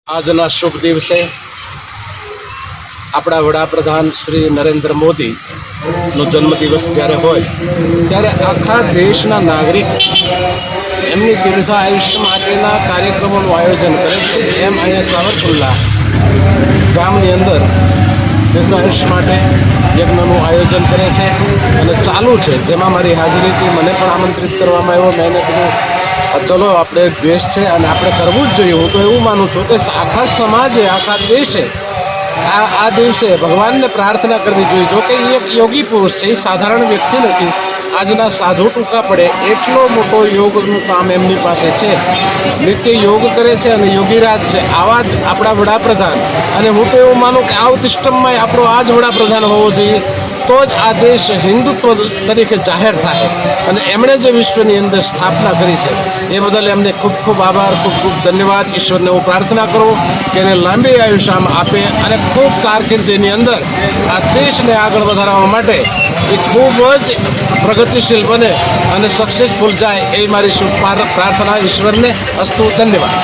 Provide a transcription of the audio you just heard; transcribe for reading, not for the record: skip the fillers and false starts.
આજના શુભ દિવસે આપણા વડાપ્રધાન શ્રી નરેન્દ્ર મોદીનો જન્મદિવસ જ્યારે હોય ત્યારે આખા દેશના નાગરિક એમની દીર્ઘ આયુષ્ય માટેના કાર્યક્રમોનું આયોજન કરે છે। એમ અહીંયા સાવરકુંડલા ગામની અંદર દીર્ઘ આયુષ્ય માટે યજ્ઞનું આયોજન કરે છે અને ચાલુ છે, જેમાં મારી હાજરીથી મને પણ આમંત્રિત કરવામાં આવ્યો। મેં કીધું ચલો, આપણે દેશ છે અને આપણે કરવું જ જોઈએ। હું તો એવું માનું છું કે આખા સમાજે, આખા દેશે આ દિવસે ભગવાનને પ્રાર્થના કરવી જોઈએ। જો કે એ એક યોગી પુરુષ છે, એ સાધારણ વ્યક્તિ નથી। આજના સાધુ ટૂંકા પડે એટલો મોટો યોગનું કામ એમની પાસે છે। નિત્ય યોગ કરે છે અને યોગીરાજ છે। આવા જ આપણા વડાપ્રધાન, અને હું તો એવું માનું કે આ સિસ્ટમમાં આપણો આ જ વડાપ્રધાન હોવો જોઈએ, તો જ આ દેશ હિન્દુત્વ તરીકે જાહેર થાય। અને એમણે જે વિશ્વની અંદર સ્થાપના કરી છે એ બદલ એમને ખૂબ ખૂબ આભાર, ખૂબ ખૂબ ધન્યવાદ। ઈશ્વરને હું પ્રાર્થના કરું કે એને લાંબી આયુષ્ય આપે અને ખૂબ કારકિર્દીની અંદર આ દેશને આગળ વધારવા માટે એ ખૂબ જ પ્રગતિશીલ બને અને સક્સેસફુલ જાય, એ મારી શુભ પ્રાર્થના ઈશ્વરને અસ્તુ। ધન્યવાદ।